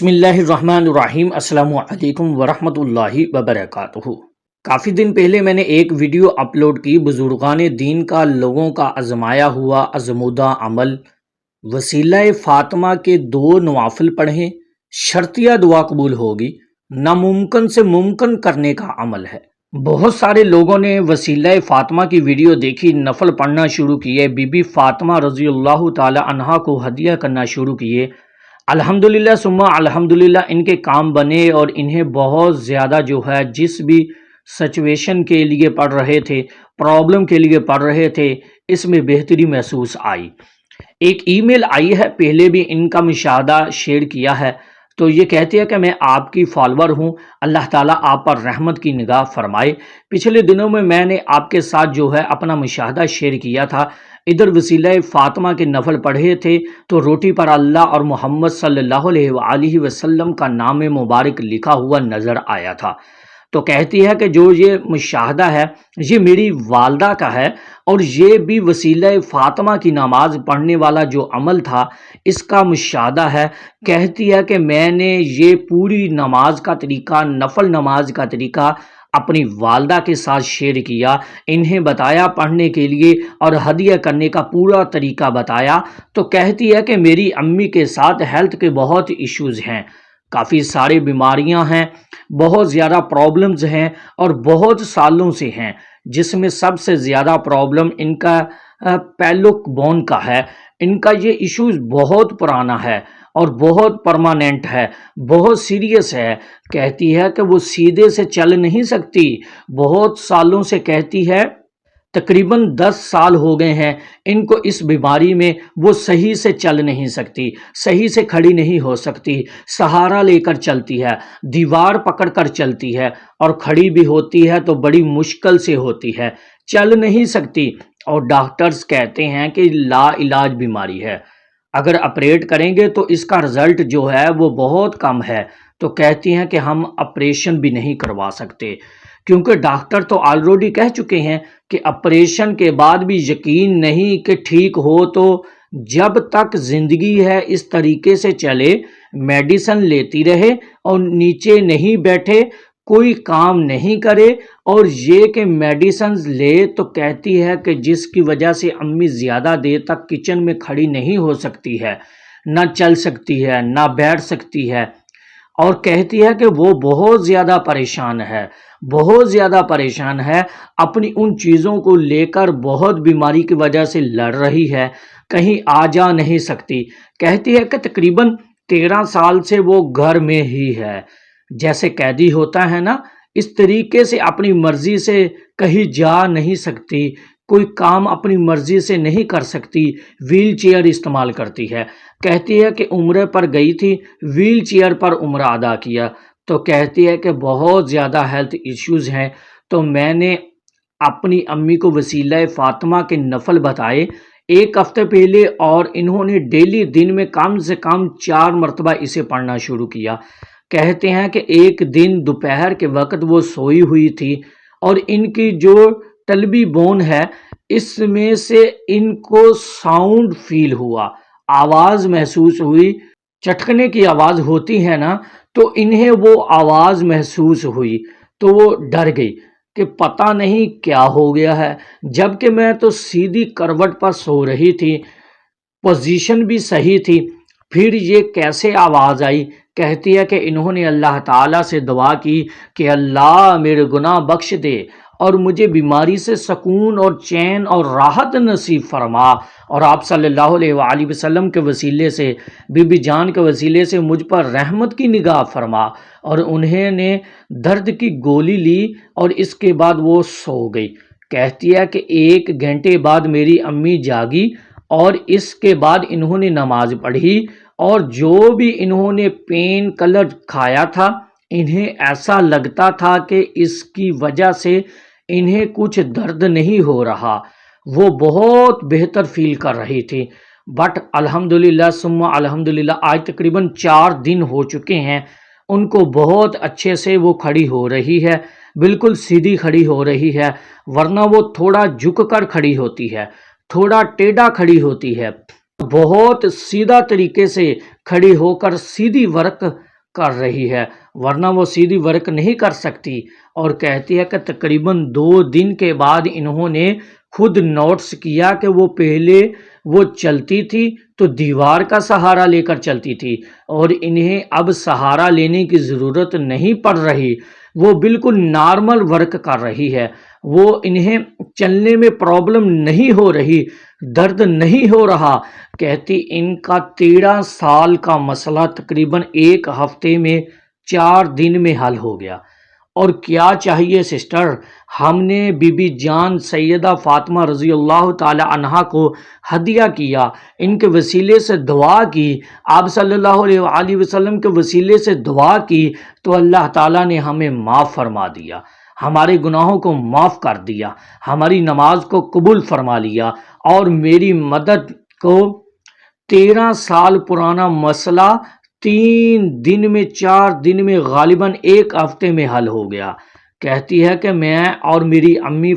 بسم اللہ الرحمن الرحیم۔ السلام علیکم ورحمۃ اللہ وبرکاتہ۔ کافی دن پہلے میں نے ایک ویڈیو اپلوڈ کی، بزرگان دین کا لوگوں کا آزمایا ہوا آزمودہ عمل، وسیلہ فاطمہ کے 2 نوافل پڑھیں، شرطیہ دعا قبول ہوگی، ناممکن سے ممکن کرنے کا عمل ہے۔ بہت سارے لوگوں نے وسیلہ فاطمہ کی ویڈیو دیکھی، نفل پڑھنا شروع کیے، بی بی فاطمہ رضی اللہ تعالی عنہا کو ہدیہ کرنا شروع کیے۔ الحمدللہ ثم الحمدللہ ان کے کام بنے، اور انہیں بہت زیادہ جس بھی سچویشن کے لیے پڑھ رہے تھے، پرابلم کے لیے پڑھ رہے تھے، اس میں بہتری محسوس آئی۔ ایک ای میل آئی ہے، پہلے بھی ان کا مشاہدہ شیئر کیا ہے، تو یہ کہتی ہے کہ میں آپ کی فالوور ہوں، اللہ تعالیٰ آپ پر رحمت کی نگاہ فرمائے۔ پچھلے دنوں میں نے آپ کے ساتھ اپنا مشاہدہ شیئر کیا تھا، ادھر وسیلہ فاطمہ کے نفل پڑھے تھے تو روٹی پر اللہ اور محمد صلی اللہ علیہ وآلہ وسلم کا نام مبارک لکھا ہوا نظر آیا تھا۔ تو کہتی ہے کہ یہ مشاہدہ ہے، یہ میری والدہ کا ہے، اور یہ بھی وسیلہ فاطمہ کی نماز پڑھنے والا جو عمل تھا اس کا مشاہدہ ہے۔ کہتی ہے کہ میں نے یہ پوری نماز کا طریقہ، نفل نماز کا طریقہ اپنی والدہ کے ساتھ شیئر کیا، انہیں بتایا پڑھنے کے لیے اور ہدیہ کرنے کا پورا طریقہ بتایا۔ تو کہتی ہے کہ میری امی کے ساتھ ہیلتھ کے بہت ایشوز ہیں، کافی سارے بیماریاں ہیں، بہت زیادہ پرابلمز ہیں اور بہت سالوں سے ہیں، جس میں سب سے زیادہ پرابلم ان کا پیلوک بون کا ہے۔ ان کا یہ ایشوز بہت پرانا ہے اور بہت پرماننٹ ہے، بہت سیریس ہے۔ کہتی ہے کہ وہ سیدھے سے چل نہیں سکتی، بہت سالوں سے، کہتی ہے تقریباً 10 سال ہو گئے ہیں ان کو اس بیماری میں، وہ صحیح سے چل نہیں سکتی، صحیح سے کھڑی نہیں ہو سکتی، سہارا لے کر چلتی ہے، دیوار پکڑ کر چلتی ہے، اور کھڑی بھی ہوتی ہے تو بڑی مشکل سے ہوتی ہے، چل نہیں سکتی، اور ڈاکٹرز کہتے ہیں کہ لا علاج بیماری ہے، اگر آپریٹ کریں گے تو اس کا رزلٹ ہے وہ بہت کم ہے۔ تو کہتی ہیں کہ ہم آپریشن بھی نہیں کروا سکتے، کیونکہ ڈاکٹر تو آلریڈی کہہ چکے ہیں کہ آپریشن کے بعد بھی یقین نہیں کہ ٹھیک ہو، تو جب تک زندگی ہے اس طریقے سے چلے، میڈیسن لیتی رہے اور نیچے نہیں بیٹھے، کوئی کام نہیں کرے، اور یہ کہ میڈیسنز لے، تو کہتی ہے کہ جس کی وجہ سے امی زیادہ دیر تک کچن میں کھڑی نہیں ہو سکتی ہے، نہ چل سکتی ہے، نہ بیٹھ سکتی ہے، اور کہتی ہے کہ وہ بہت زیادہ پریشان ہے، بہت زیادہ پریشان ہے، اپنی ان چیزوں کو لے کر بہت بیماری کی وجہ سے لڑ رہی ہے، کہیں آ جا نہیں سکتی۔ کہتی ہے کہ تقریباً 13 سال سے وہ گھر میں ہی ہے، جیسے قیدی ہوتا ہے نا، اس طریقے سے اپنی مرضی سے کہیں جا نہیں سکتی، کوئی کام اپنی مرضی سے نہیں کر سکتی، ویل چیئر استعمال کرتی ہے۔ کہتی ہے کہ عمرے پر گئی تھی، ویل چیئر پر عمرہ ادا کیا، تو کہتی ہے کہ بہت زیادہ ہیلتھ ایشوز ہیں۔ تو میں نے اپنی امی کو وسیلہ فاطمہ کے نفل بتائے 1 ہفتے پہلے، اور انہوں نے ڈیلی دن میں کم سے کم 4 مرتبہ اسے پڑھنا شروع کیا۔ کہتے ہیں کہ ایک دن دوپہر کے وقت وہ سوئی ہوئی تھی، اور ان کی جو ٹلبی بون ہے اس میں سے ان کو ساؤنڈ فیل ہوا، آواز محسوس ہوئی، چٹکنے کی آواز ہوتی ہے نا، تو انہیں وہ آواز محسوس ہوئی، تو وہ ڈر گئی کہ پتہ نہیں کیا ہو گیا ہے، جبکہ میں تو سیدھی کروٹ پر سو رہی تھی، پوزیشن بھی صحیح تھی، پھر یہ کیسے آواز آئی؟ کہتی ہے کہ انہوں نے اللہ تعالیٰ سے دعا کی کہ اللہ میرے گناہ بخش دے اور مجھے بیماری سے سکون اور چین اور راحت نصیب فرما، اور آپ صلی اللہ علیہ وآلہ وسلم کے وسیلے سے، بی بی جان کے وسیلے سے مجھ پر رحمت کی نگاہ فرما۔ اور انہیں نے درد کی گولی لی اور اس کے بعد وہ سو گئی۔ کہتی ہے کہ 1 گھنٹے بعد میری امی جاگی، اور اس کے بعد انہوں نے نماز پڑھی، اور جو بھی انہوں نے پین کلر کھایا تھا، انہیں ایسا لگتا تھا کہ اس کی وجہ سے انہیں کچھ درد نہیں ہو رہا، وہ بہت بہتر فیل کر رہی تھی۔ بٹ الحمدللہ ثم الحمدللہ آج تقریباً 4 دن ہو چکے ہیں، ان کو بہت اچھے سے وہ کھڑی ہو رہی ہے، بالکل سیدھی کھڑی ہو رہی ہے، ورنہ وہ تھوڑا جھک کر کھڑی ہوتی ہے، تھوڑا ٹیڑھا کھڑی ہوتی ہے، بہت سیدھا طریقے سے کھڑی ہو کر سیدھی ورک کر رہی ہے، ورنہ وہ سیدھی ورک نہیں کر سکتی۔ اور کہتی ہے کہ تقریباً 2 دن کے بعد انہوں نے خود نوٹس کیا کہ وہ پہلے وہ چلتی تھی تو دیوار کا سہارا لے کر چلتی تھی، اور انہیں اب سہارا لینے کی ضرورت نہیں پڑ رہی، وہ بالکل نارمل ورک کر رہی ہے، وہ انہیں چلنے میں پرابلم نہیں ہو رہی، درد نہیں ہو رہا۔ کہتی ان کا 13 سال کا مسئلہ تقریباً 1 ہفتے میں 4 دن میں حل ہو گیا۔ اور کیا چاہیے سسٹر، ہم نے بی بی جان سیدہ فاطمہ رضی اللہ تعالی عنہا کو ہدیہ کیا، ان کے وسیلے سے دعا کی، آپ صلی اللہ علیہ وآلہ وسلم کے وسیلے سے دعا کی، تو اللہ تعالیٰ نے ہمیں معاف فرما دیا، ہمارے گناہوں کو معاف کر دیا، ہماری نماز کو قبول فرما لیا، اور میری مدد کو 13 سال پرانا مسئلہ 3 دن میں 4 دن میں غالباً 1 ہفتے میں حل ہو گیا۔ کہتی ہے کہ میں اور میری امی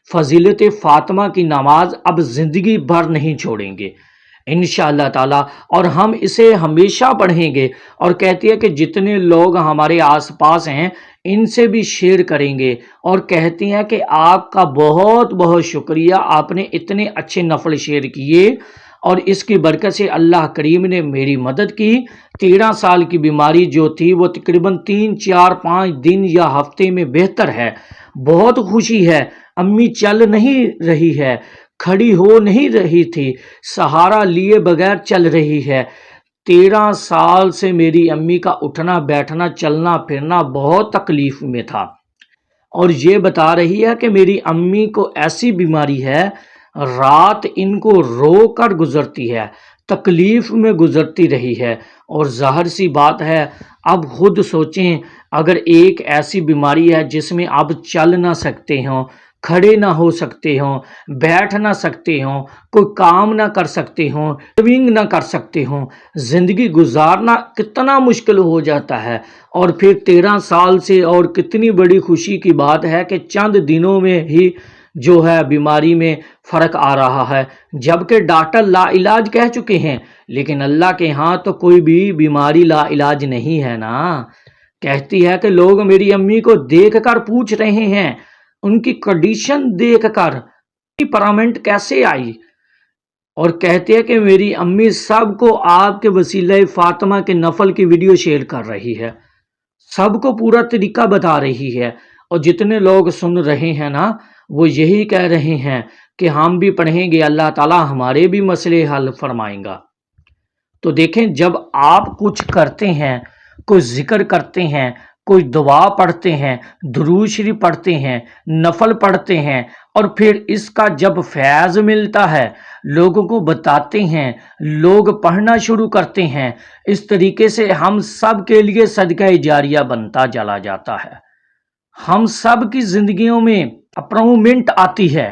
فضیلت فاطمہ کی نماز اب زندگی بھر نہیں چھوڑیں گے انشاءاللہ تعالیٰ، اور ہم اسے ہمیشہ پڑھیں گے۔ اور کہتی ہے کہ جتنے لوگ ہمارے آس پاس ہیں ان سے بھی شیئر کریں گے، اور کہتی ہیں کہ آپ کا بہت بہت شکریہ، آپ نے اتنے اچھے نفل شیئر کیے، اور اس کی برکت سے اللہ کریم نے میری مدد کی۔ 13 سال کی بیماری جو تھی وہ تقریباً 3 4 5 دن یا ہفتے میں بہتر ہے۔ بہت خوشی ہے، امی چل نہیں رہی ہے، کھڑی ہو نہیں رہی تھی، سہارا لیے بغیر چل رہی ہے۔ 13 سال سے میری امی کا اٹھنا بیٹھنا چلنا پھرنا بہت تکلیف میں تھا، اور یہ بتا رہی ہے کہ میری امی کو ایسی بیماری ہے، رات ان کو رو کر گزرتی ہے، تکلیف میں گزرتی رہی ہے۔ اور ظاہر سی بات ہے، اب خود سوچیں، اگر ایک ایسی بیماری ہے جس میں آپ چل نہ سکتے ہوں، کھڑے نہ ہو سکتے ہوں، بیٹھ نہ سکتے ہوں، کوئی کام نہ کر سکتے ہوں، ڈرائیونگ نہ کر سکتے ہوں، زندگی گزارنا کتنا مشکل ہو جاتا ہے، اور پھر 13 سال سے، اور کتنی بڑی خوشی کی بات ہے کہ چند دنوں میں ہی جو ہے بیماری میں فرق آ رہا ہے، جبکہ ڈاکٹر لا علاج کہہ چکے ہیں، لیکن اللہ کے ہاں تو کوئی بھی بیماری لا علاج نہیں ہے نا۔ کہتی ہے کہ لوگ میری امی کو دیکھ کر پوچھ رہے ہیں، ان کی کنڈیشن دیکھ کر پرامنٹ کیسے آئی، اور کہتے ہیں کہ میری امی سب کو آپ کے وسیلہ فاطمہ کے نفل کی ویڈیو شیئر کر رہی ہے، سب کو پورا طریقہ بتا رہی ہے، اور جتنے لوگ سن رہے ہیں نا وہ یہی کہہ رہے ہیں کہ ہم بھی پڑھیں گے، اللہ تعالیٰ ہمارے بھی مسئلے حل فرمائیں گا۔ تو دیکھیں، جب آپ کچھ کرتے ہیں، کوئی ذکر کرتے ہیں، کوئی دعا پڑھتے ہیں، درود شریف پڑھتے ہیں، نفل پڑھتے ہیں، اور پھر اس کا جب فیض ملتا ہے، لوگوں کو بتاتے ہیں، لوگ پڑھنا شروع کرتے ہیں، اس طریقے سے ہم سب کے لیے صدقہ جاریہ بنتا چلا جاتا ہے، ہم سب کی زندگیوں میں امپرومنٹ آتی ہے،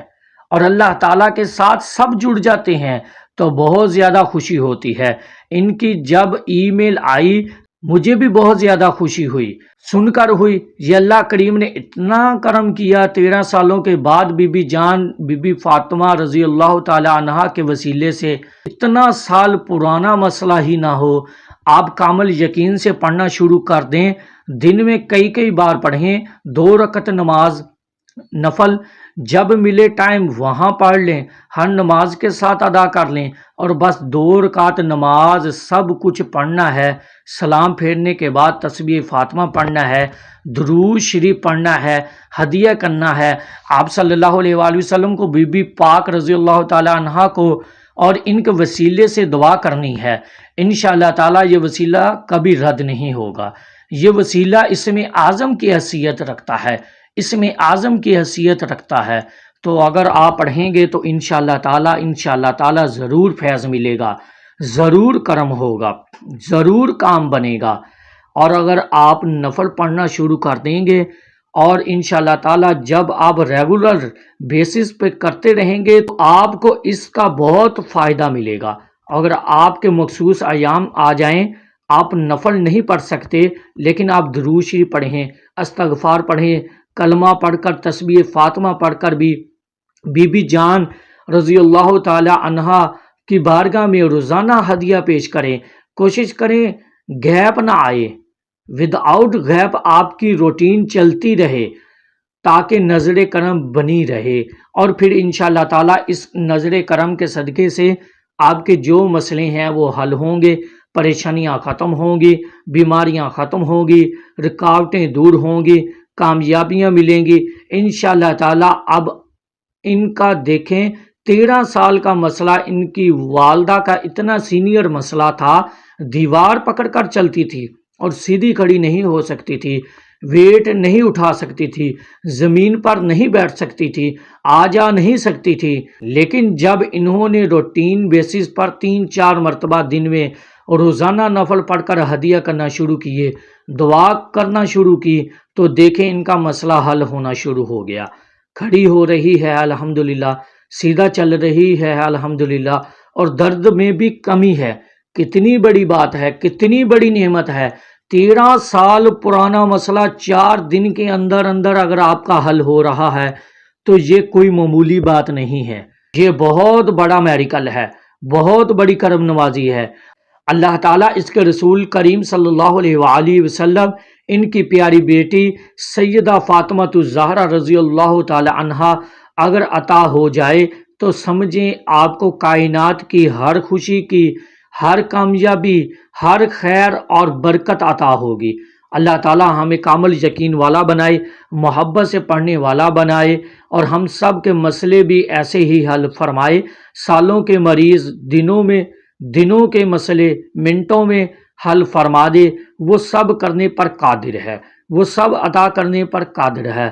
اور اللہ تعالیٰ کے ساتھ سب جڑ جاتے ہیں، تو بہت زیادہ خوشی ہوتی ہے۔ ان کی جب ای میل آئی مجھے بھی بہت زیادہ خوشی ہوئی، سن کر ہوئی، یہ اللہ کریم نے اتنا کرم کیا، 13 سالوں کے بعد بی بی جان بی بی فاطمہ رضی اللہ تعالی عنہا کے وسیلے سے اتنا سال پرانا مسئلہ ہی نہ ہو۔ آپ کامل یقین سے پڑھنا شروع کر دیں، دن میں کئی بار پڑھیں، 2 رکعت نماز نفل، جب ملے ٹائم وہاں پڑھ لیں، ہر نماز کے ساتھ ادا کر لیں، اور بس 2 رکعت نماز سب کچھ پڑھنا ہے، سلام پھیرنے کے بعد تسبیح فاطمہ پڑھنا ہے، درود شریف پڑھنا ہے، ہدیہ کرنا ہے، آپ صلی اللہ علیہ وآلہ وسلم کو، بی بی پاک رضی اللہ تعالی عنہا کو، اور ان کے وسیلے سے دعا کرنی ہے۔ انشاءاللہ تعالی یہ وسیلہ کبھی رد نہیں ہوگا، یہ وسیلہ اسم اعظم کی حیثیت رکھتا ہے، اسم اعظم کی حیثیت رکھتا ہے، تو اگر آپ پڑھیں گے تو انشاءاللہ تعالی ضرور فیض ملے گا، ضرور کرم ہوگا، ضرور کام بنے گا۔ اور اگر آپ نفل پڑھنا شروع کر دیں گے، اور انشاءاللہ تعالی جب آپ ریگولر بیسس پہ کرتے رہیں گے تو آپ کو اس کا بہت فائدہ ملے گا۔ اگر آپ کے مخصوص ایام آ جائیں، آپ نفل نہیں پڑھ سکتے، لیکن آپ درود شریف پڑھیں، استغفار پڑھیں، کلمہ پڑھ کر، تسبیح فاطمہ پڑھ کر بھی بی بی جان رضی اللہ تعالی عنہا کی بارگاہ میں روزانہ ہدیہ پیش کریں، کوشش کریں گیپ نہ آئے، وداؤٹ غیب آپ کی روٹین چلتی رہے تاکہ نظر کرم بنی رہے، اور پھر انشاءاللہ تعالیٰ اس نظر کرم کے صدقے سے آپ کے جو مسئلے ہیں وہ حل ہوں گے، پریشانیاں ختم ہوں گی، بیماریاں ختم ہوں گی، رکاوٹیں دور ہوں گی، کامیابیاں ملیں گی انشاءاللہ تعالیٰ۔ اب ان کا دیکھیں 13 سال کا مسئلہ، ان کی والدہ کا اتنا سینئر مسئلہ تھا، دیوار پکڑ کر چلتی تھی اور سیدھی کھڑی نہیں ہو سکتی تھی، ویٹ نہیں اٹھا سکتی تھی، زمین پر نہیں بیٹھ سکتی تھی، آ جا نہیں سکتی تھی، لیکن جب انہوں نے روٹین بیسس پر 3-4 مرتبہ دن میں روزانہ نفل پڑھ کر ہدیہ کرنا شروع کیے، دعا کرنا شروع کی، تو دیکھیں ان کا مسئلہ حل ہونا شروع ہو گیا۔ کھڑی ہو رہی ہے الحمدللہ، سیدھا چل رہی ہے الحمدللہ، اور درد میں بھی کمی ہے۔ کتنی بڑی بات ہے، کتنی بڑی نعمت ہے۔ 13 سال پرانا مسئلہ 4 دن کے اندر اندر اگر آپ کا حل ہو رہا ہے تو یہ کوئی معمولی بات نہیں ہے، یہ بہت بڑا میریکل ہے، بہت بڑی کرم نوازی ہے۔ اللہ تعالیٰ اس کے رسول کریم صلی اللہ علیہ وآلہ وسلم، ان کی پیاری بیٹی سیدہ فاطمہ الزہرا رضی اللہ تعالی عنہا اگر عطا ہو جائے تو سمجھیں آپ کو کائنات کی ہر خوشی کی، ہر کامیابی، ہر خیر اور برکت عطا ہوگی۔ اللہ تعالیٰ ہمیں کامل یقین والا بنائے، محبت سے پڑھنے والا بنائے، اور ہم سب کے مسئلے بھی ایسے ہی حل فرمائے۔ سالوں کے مریض دنوں کے مسئلے منٹوں میں حل فرما دے، وہ سب کرنے پر قادر ہے، وہ سب عطا کرنے پر قادر ہے۔